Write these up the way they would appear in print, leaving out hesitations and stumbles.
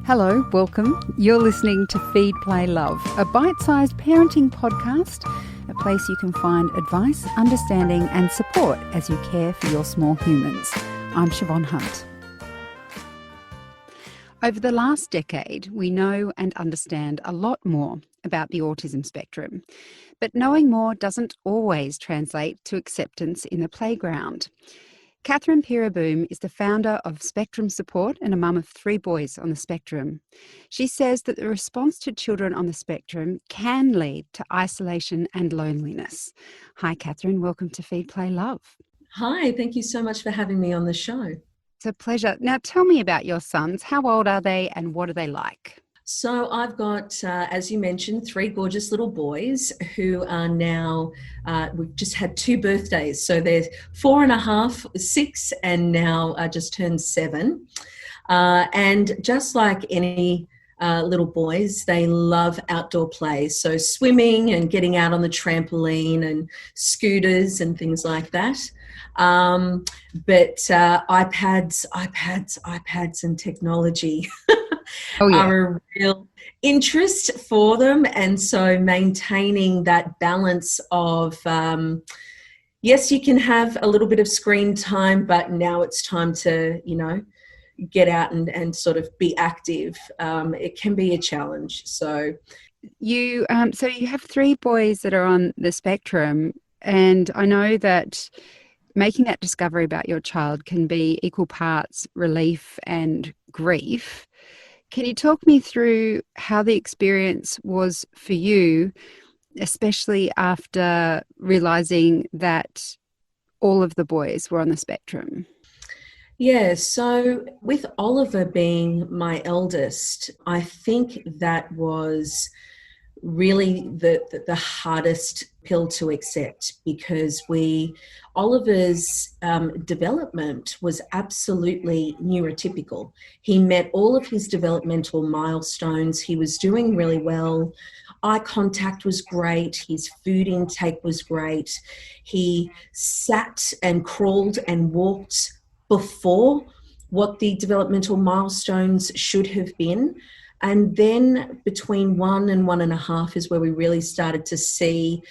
Hello, welcome. You're listening to Feed, Play, Love, a bite-sized parenting podcast, a place you can find advice, understanding and support as you care for your small humans. I'm Siobhan Hunt. Over the last decade, we know and understand a lot more about the autism spectrum, but knowing more doesn't always translate to acceptance in the playground. Kathrine Peereboom is the founder of Spectrum Support and a mum of 3 boys on the spectrum. She says that the response to children on the spectrum can lead to isolation and loneliness. Hi, Kathrine. Welcome to Feed, Play, Love. Hi, thank you so much for having me on the show. It's a pleasure. Now, tell me about your sons. How old are they and what are they like? So I've got, as you mentioned, 3 gorgeous little boys who are now, we've just had 2 birthdays. So they're 4.5, 6, and now just turned 7. And just like any little boys, they love outdoor play. So swimming and getting out on the trampoline and scooters and things like that. But iPads and technology are a real interest for them. And so maintaining that balance of, yes, you can have a little bit of screen time, but now it's time to, get out and sort of be active. It can be a challenge. So you have 3 boys that are on the spectrum, and I know that making that discovery about your child can be equal parts relief and grief. Can you talk me through how the experience was for you, especially after realising that all of the boys were on the spectrum? Yeah, so with Oliver being my eldest, I think that was really the hardest pill to accept, because Oliver's development was absolutely neurotypical. He met all of his developmental milestones. He was doing really well. Eye contact was great. His food intake was great. He sat and crawled and walked before what the developmental milestones should have been. And then between 1 and 1.5 is where we really started to see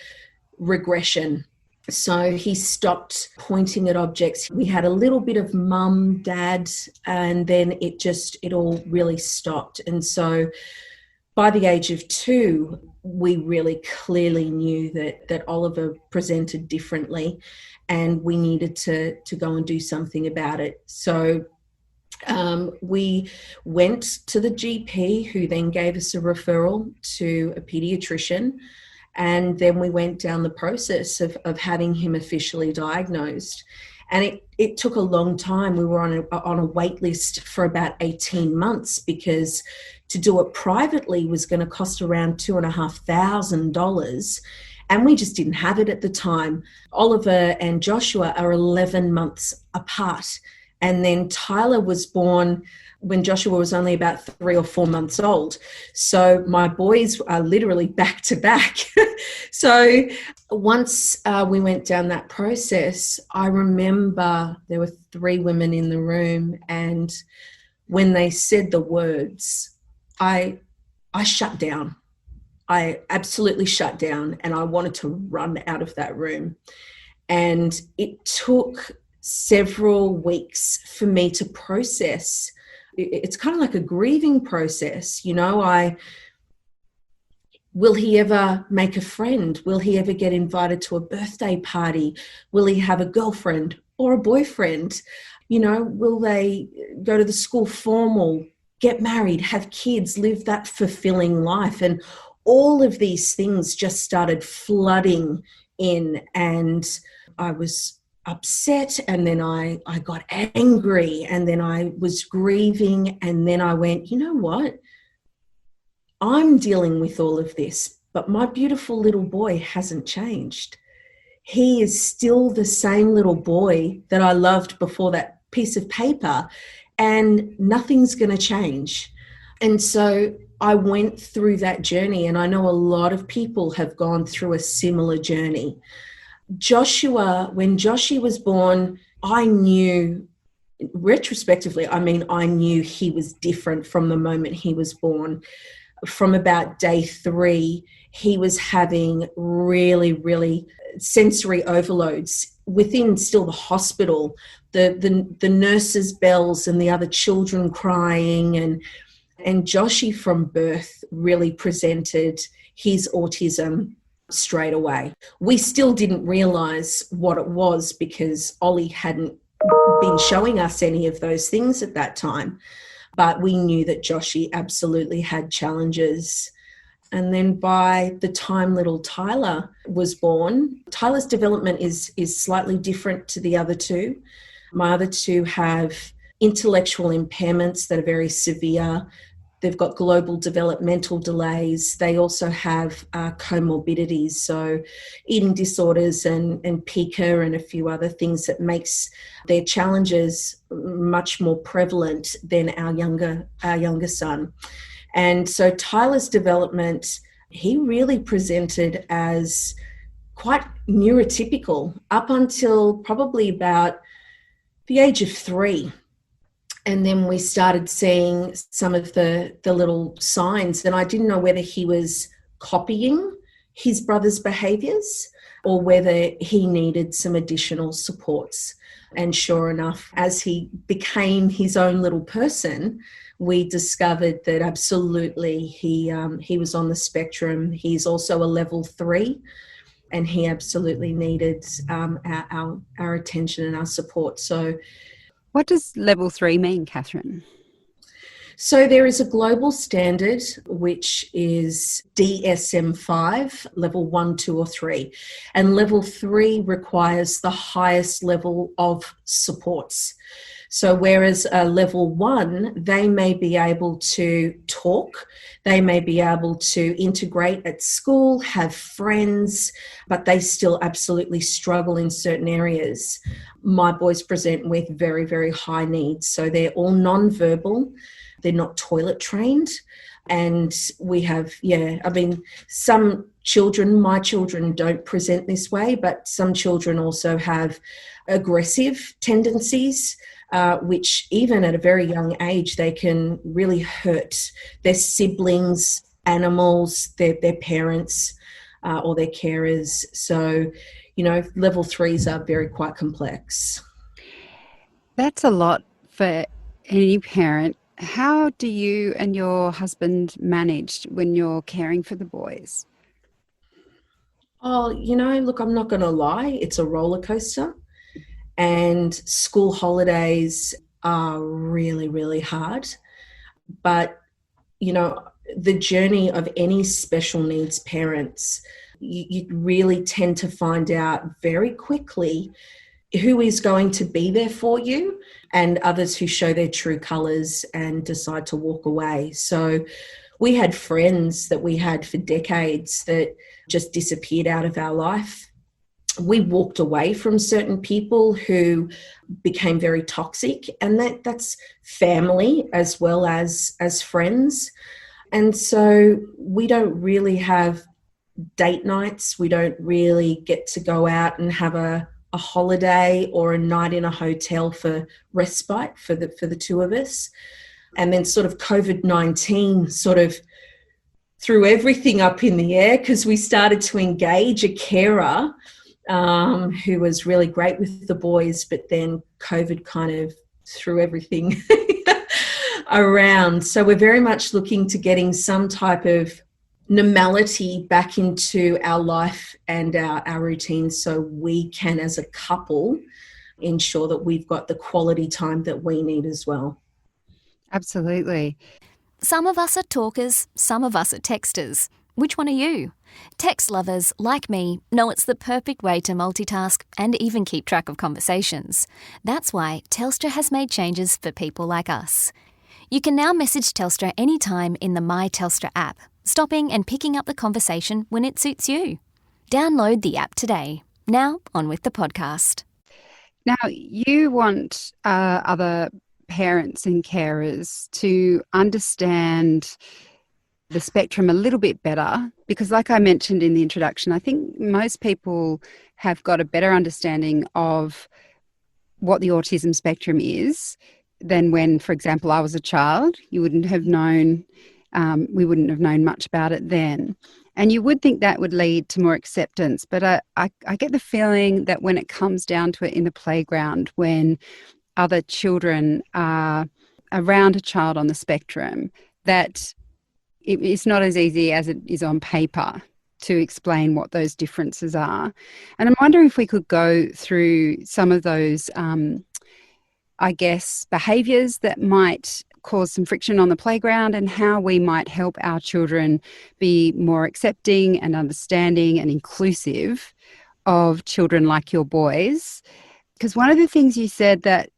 regression. So he stopped pointing at objects. We had a little bit of mum, dad, and then it all really stopped. And so by the age of 2, we really clearly knew that Oliver presented differently and we needed to go and do something about it. So we went to the GP, who then gave us a referral to a pediatrician. And then we went down the process of having him officially diagnosed. And it took a long time. We were on a wait list for about 18 months because to do it privately was going to cost around $2,500. And we just didn't have it at the time. Oliver and Joshua are 11 months apart. And then Tyler was born when Joshua was only about 3 or 4 months old. So my boys are literally back to back. So once we went down that process, I remember there were 3 women in the room, and when they said the words, I shut down. I absolutely shut down, and I wanted to run out of that room. And it took several weeks for me to process. It's kind of like a grieving process. Will he ever make a friend? Will he ever get invited to a birthday party? Will he have a girlfriend or a boyfriend? Will they go to the school formal, get married, have kids, live that fulfilling life? And all of these things just started flooding in, and I was upset, and then I got angry, and then I was grieving, and then I went, you know what? I'm dealing with all of this, but my beautiful little boy hasn't changed. He is still the same little boy that I loved before that piece of paper, and nothing's going to change. And so I went through that journey, and I know a lot of people have gone through a similar journey. When Joshua was born, I knew retrospectively, I mean, I knew he was different from the moment he was born. From about day 3, he was having really, really sensory overloads within still the hospital. The nurses' bells and the other children crying, and Joshy from birth really presented his autism straight away. We still didn't realise what it was because Ollie hadn't been showing us any of those things at that time. But we knew that Joshy absolutely had challenges. And then by the time little Tyler was born, Tyler's development is slightly different to the other two. My other two have intellectual impairments that are very severe. They've got global developmental delays. They also have comorbidities, so eating disorders and pica and a few other things that makes their challenges much more prevalent than our younger son. And so Tyler's development, he really presented as quite neurotypical up until probably about the age of 3. And then we started seeing some of the little signs, and I didn't know whether he was copying his brother's behaviours or whether he needed some additional supports. And sure enough, as he became his own little person, we discovered that absolutely he was on the spectrum. He's also a level 3, and he absolutely needed our attention and our support. So, what does level 3 mean, Kathrine? So there is a global standard, which is DSM-5, level 1, 2 or 3. And level 3 requires the highest level of supports. So whereas level 1, they may be able to talk, they may be able to integrate at school, have friends, but they still absolutely struggle in certain areas. My boys present with very, very high needs. So they're all non-verbal, they're not toilet trained. And we have, some children, my children don't present this way, but some children also have aggressive tendencies, which even at a very young age, they can really hurt their siblings, animals, their parents, or their carers. So, level 3s are very quite complex. That's a lot for any parent. How do you and your husband manage when you're caring for the boys? Oh, look, I'm not going to lie. It's a roller coaster. And school holidays are really, really hard. But, the journey of any special needs parents, you really tend to find out very quickly who is going to be there for you and others who show their true colours and decide to walk away. So we had friends that we had for decades that just disappeared out of our life. We walked away from certain people who became very toxic, and that's family as well as friends. And so we don't really have date nights. We don't really get to go out and have a holiday or a night in a hotel for respite for the two of us. And then sort of COVID-19 sort of threw everything up in the air because we started to engage a carer who was really great with the boys, but then COVID kind of threw everything around. So we're very much looking to getting some type of normality back into our life and our routines so we can, as a couple, ensure that we've got the quality time that we need as well. Absolutely. Some of us are talkers, some of us are texters. Which one are you? Text lovers, like me, know it's the perfect way to multitask and even keep track of conversations. That's why Telstra has made changes for people like us. You can now message Telstra anytime in the My Telstra app, stopping and picking up the conversation when it suits you. Download the app today. Now, on with the podcast. Now, you want other parents and carers to understand the spectrum a little bit better because, like I mentioned in the introduction, I think most people have got a better understanding of what the autism spectrum is than when, for example, I was a child. You wouldn't have known, we wouldn't have known much about it then. And you would think that would lead to more acceptance. But I get the feeling that when it comes down to it in the playground, when other children are around a child on the spectrum, that it's not as easy as it is on paper to explain what those differences are. And I'm wondering if we could go through some of those, I guess, behaviours that might cause some friction on the playground and how we might help our children be more accepting and understanding and inclusive of children like your boys. Because one of the things you said that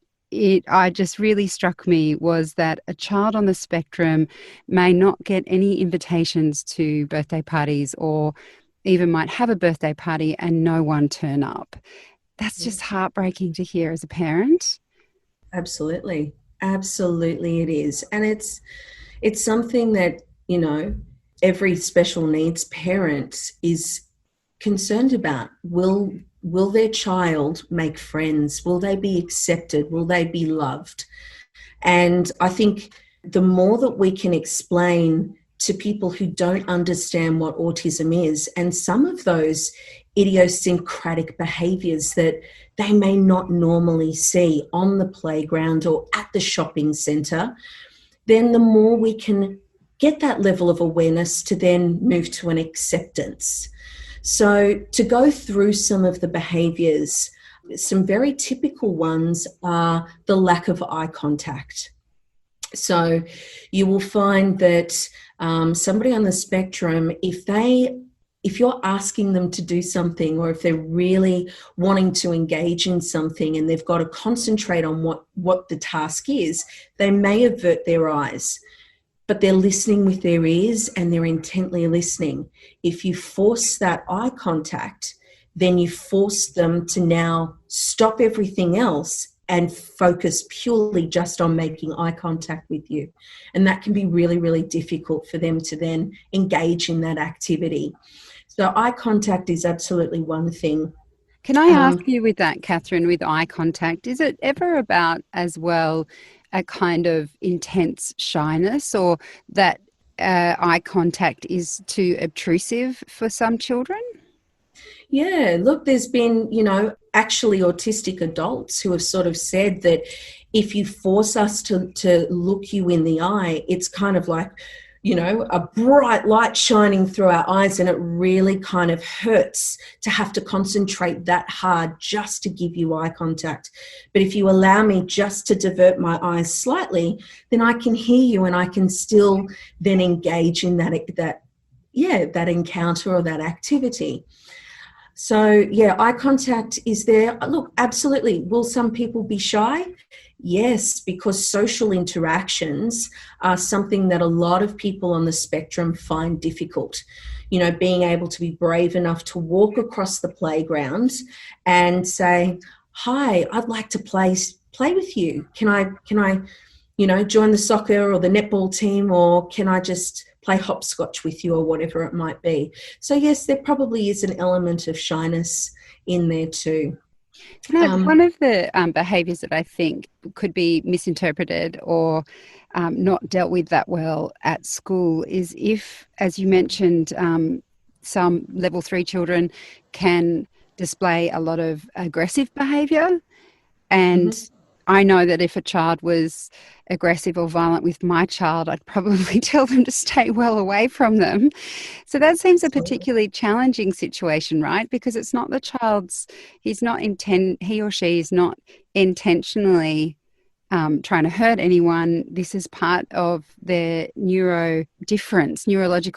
I just really struck me was that a child on the spectrum may not get any invitations to birthday parties, or even might have a birthday party and no one turn up. That's just heartbreaking to hear as a parent. Absolutely. Absolutely it is. And it's something that, you know, every special needs parent is concerned about. Will their child make friends? Will they be accepted? Will they be loved? And I think the more that we can explain to people who don't understand what autism is, and some of those idiosyncratic behaviours that they may not normally see on the playground or at the shopping centre, then the more we can get that level of awareness to then move to an acceptance. So to go through some of the behaviours, some very typical ones are the lack of eye contact. So you will find that somebody on the spectrum, if you're asking them to do something, or if they're really wanting to engage in something and they've got to concentrate on what the task is, they may avert their eyes, but they're listening with their ears and they're intently listening. If you force that eye contact, then you force them to now stop everything else and focus purely just on making eye contact with you. And that can be really, really difficult for them to then engage in that activity. So eye contact is absolutely one thing. Can I ask you with that, Kathrine, with eye contact, is it ever about as well a kind of intense shyness, or that eye contact is too obtrusive for some children? Yeah, look, there's been, actually autistic adults who have sort of said that if you force us to look you in the eye, it's kind of like, a bright light shining through our eyes, and it really kind of hurts to have to concentrate that hard just to give you eye contact. But if you allow me just to divert my eyes slightly, then I can hear you and I can still then engage in that encounter or that activity. So, eye contact is there. Look, absolutely. Will some people be shy? Yes, because social interactions are something that a lot of people on the spectrum find difficult. Being able to be brave enough to walk across the playground and say, "Hi, I'd like to play with you. Can I, join the soccer or the netball team, or can I just play hopscotch with you," or whatever it might be. So yes, there probably is an element of shyness in there too. One of the behaviours that I think could be misinterpreted or not dealt with that well at school is if, as you mentioned, some level 3 children can display a lot of aggressive behaviour. And I know that if a child was aggressive or violent with my child, I'd probably tell them to stay well away from them. So that seems a particularly challenging situation, right? Because it's not the child's, he or she is not intentionally trying to hurt anyone. This is part of their neurological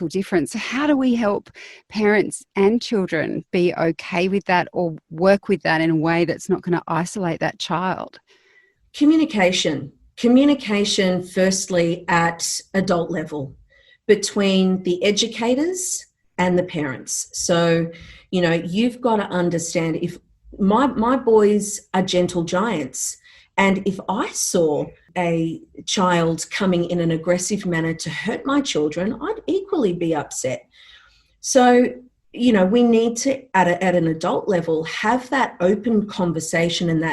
difference. So how do we help parents and children be okay with that, or work with that in a way that's not going to isolate that child? Communication firstly at adult level between the educators and the parents. So, you've got to understand, if my boys are gentle giants, and if I saw a child coming in an aggressive manner to hurt my children, I'd equally be upset. So we need to, at an adult level, have that open conversation and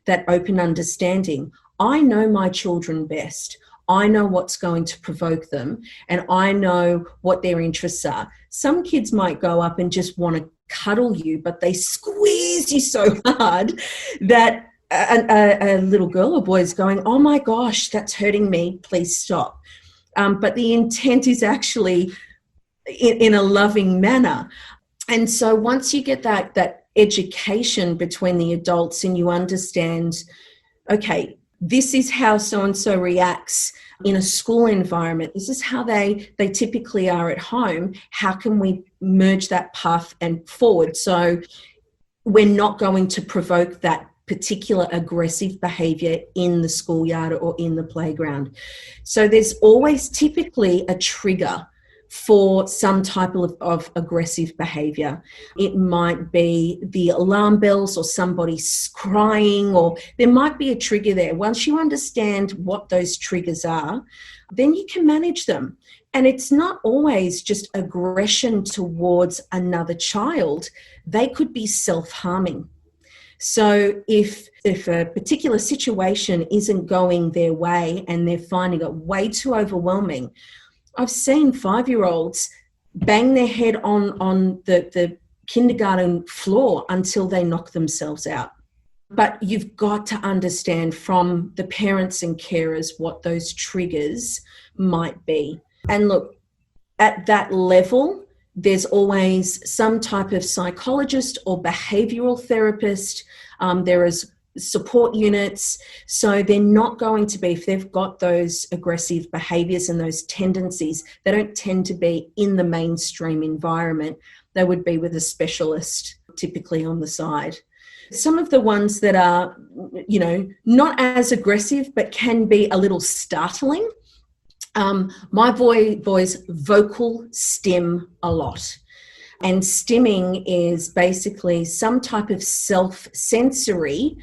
that open understanding. I know my children best. I know what's going to provoke them, and I know what their interests are. Some kids might go up and just want to cuddle you, but they squeeze you so hard that a little girl or boy is going, oh my gosh, that's hurting me, please stop. But the intent is actually in a loving manner. And so once you get that education between the adults and you understand, okay, this is how so-and-so reacts in a school environment. This is how they typically are at home. How can we merge that path and forward so we're not going to provoke that particular aggressive behaviour in the schoolyard or in the playground? So there's always typically a trigger for some type of aggressive behaviour. It might be the alarm bells or somebody crying, or there might be a trigger there. Once you understand what those triggers are, then you can manage them. And it's not always just aggression towards another child. They could be self-harming. So if a particular situation isn't going their way and they're finding it way too overwhelming, I've seen 5-year-olds bang their head on the kindergarten floor until they knock themselves out. But you've got to understand from the parents and carers what those triggers might be. And look, at that level, there's always some type of psychologist or behavioural therapist. There is support units. So they're not going to be, if they've got those aggressive behaviours and those tendencies, they don't tend to be in the mainstream environment. They would be with a specialist typically on the side. Some of the ones that are, not as aggressive but can be a little startling. My boys vocal stim a lot. And stimming is basically some type of self-sensory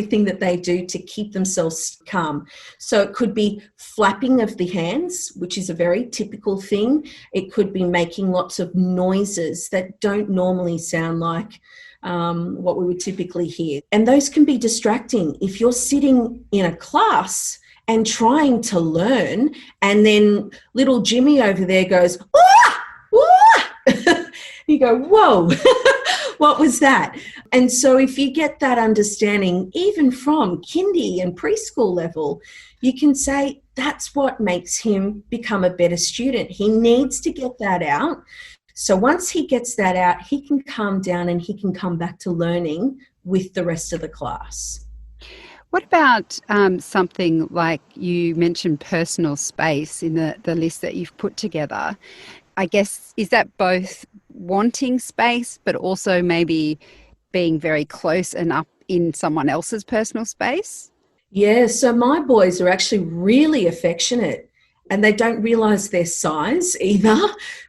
thing that they do to keep themselves calm. So it could be flapping of the hands, which is a very typical thing. It could be making lots of noises that don't normally sound like what we would typically hear. And those can be distracting. If you're sitting in a class and trying to learn, and then little Jimmy over there goes, "Ah! Ah!" You go, whoa, what was that? And so if you get that understanding, even from kindy and preschool level, you can say that's what makes him become a better student. He needs to get that out. So once he gets that out, he can calm down and he can come back to learning with the rest of the class. What about something like you mentioned personal space in the list that you've put together? I guess, is that both wanting space but also maybe being very close and up in someone else's personal space? Yeah, so my boys are actually really affectionate and they don't realise their size either.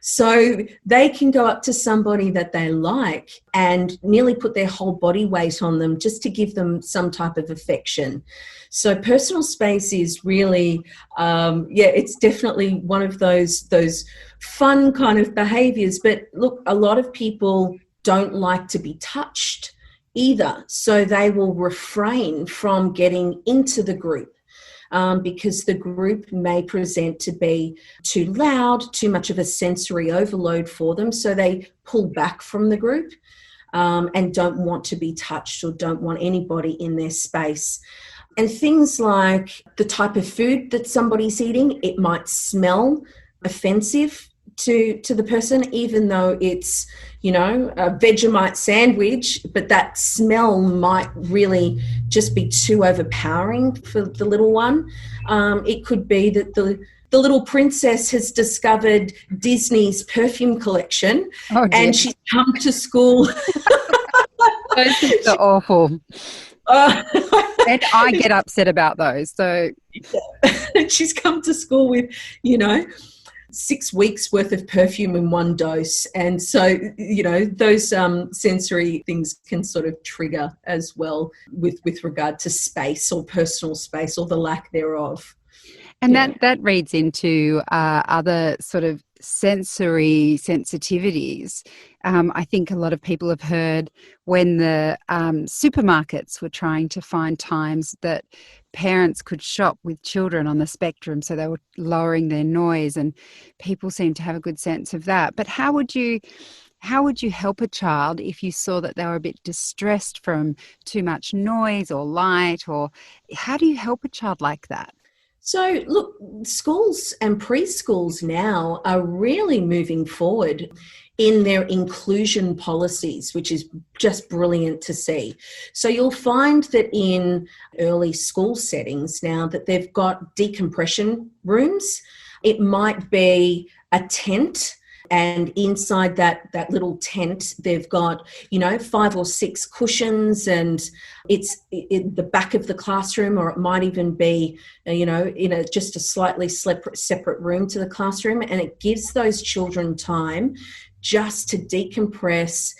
So they can go up to somebody that they like and nearly put their whole body weight on them just to give them some type of affection. So personal space is really, it's definitely one of those fun kind of behaviours. But look, a lot of people don't like to be touched either. So they will refrain from getting into the group. Because the group may present to be too loud, too much of a sensory overload for them. So they pull back from the group and don't want to be touched or don't want anybody in their space. And things like the type of food that somebody's eating, it might smell offensive to the person, even though it's, a Vegemite sandwich, but that smell might really just be too overpowering for the little one. It could be that the little princess has discovered Disney's perfume collection and she's come to school. Those things are awful. And I get upset about those. So she's come to school with, 6 weeks worth of perfume in one dose. And so, those sensory things can sort of trigger as well with regard to space or personal space or the lack thereof. And that reads into other sort of sensory sensitivities. I think a lot of people have heard when the supermarkets were trying to find times that parents could shop with children on the spectrum, so they were lowering their noise, and people seem to have a good sense of that. But how would you help a child if you saw that they were a bit distressed from too much noise or light, or how do you help a child like that? So, look, schools and preschools now are really moving forward in their inclusion policies, which is just brilliant to see. So you'll find that in early school settings now that they've got decompression rooms. It might be a tent, and inside that little tent, they've got, 5 or 6 cushions, and it's in the back of the classroom, or it might even be, in just a slightly separate room to the classroom. And it gives those children time just to decompress,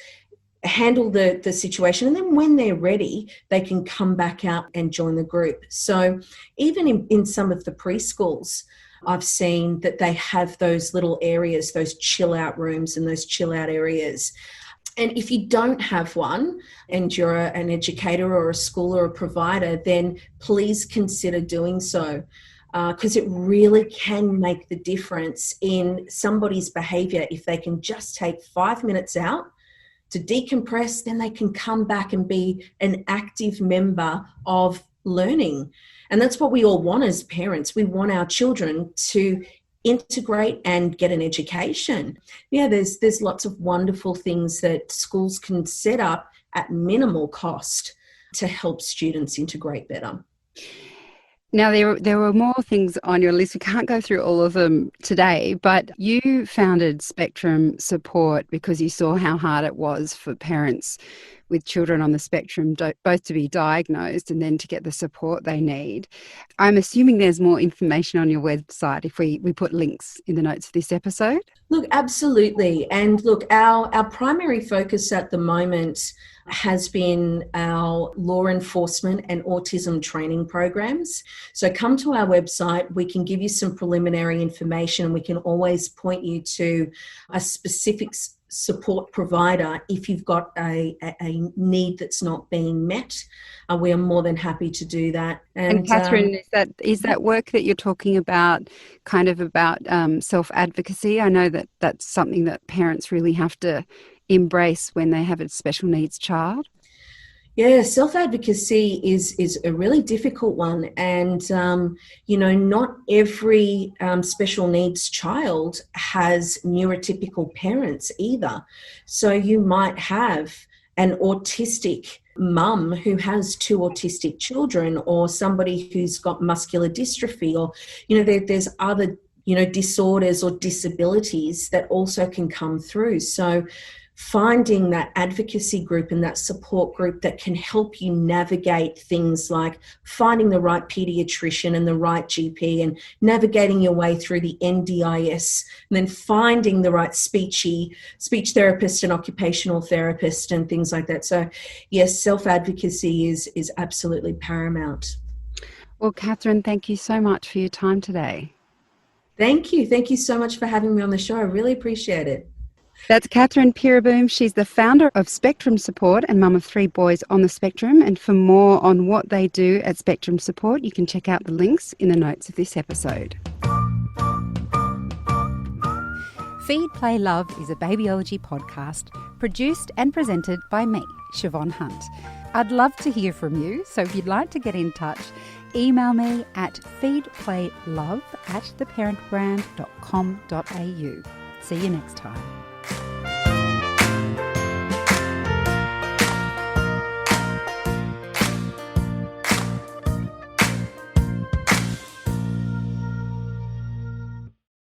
handle the situation, and then when they're ready, they can come back out and join the group. So even in some of the preschools, I've seen that they have those little areas, those chill out rooms and those chill out areas. And if you don't have one and you're an educator or a school or a provider, then please consider doing so, because it really can make the difference in somebody's behaviour. If they can just take 5 minutes out to decompress, then they can come back and be an active member of learning. And that's what we all want as parents. We want our children to integrate and get an education. Yeah, there's lots of wonderful things that schools can set up at minimal cost to help students integrate better. Now, there were more things on your list. We can't go through all of them today, but you founded Spectrum Support because you saw how hard it was for parents with children on the spectrum both to be diagnosed and then to get the support they need. I'm assuming there's more information on your website if we put links in the notes of this episode. Look, absolutely. And look, our primary focus at the moment has been our law enforcement and autism training programs. So come to our website, we can give you some preliminary information. We can always point you to a specific support provider if you've got a need that's not being met. We are more than happy to do that. And Kathrine, is that work that you're talking about kind of about self-advocacy? I know that that's something that parents really have to embrace when they have a special needs child. Yeah, self-advocacy is a really difficult one. And, not every special needs child has neurotypical parents either. So you might have an autistic mum who has 2 autistic children, or somebody who's got muscular dystrophy, or, there's other, disorders or disabilities that also can come through. So finding that advocacy group and that support group that can help you navigate things like finding the right pediatrician and the right GP, and navigating your way through the NDIS, and then finding the right speech therapist and occupational therapist and things like that. So yes, self-advocacy is absolutely paramount. Well, Kathrine, thank you so much for your time today. Thank you. Thank you so much for having me on the show. I really appreciate it. That's Kathrine Peereboom. She's the founder of Spectrum Support and mum of 3 boys on the spectrum. And for more on what they do at Spectrum Support, you can check out the links in the notes of this episode. Feed, Play, Love is a babyology podcast produced and presented by me, Siobhan Hunt. I'd love to hear from you, so if you'd like to get in touch, email me at feedplaylove@theparentbrand.com.au. See you next time.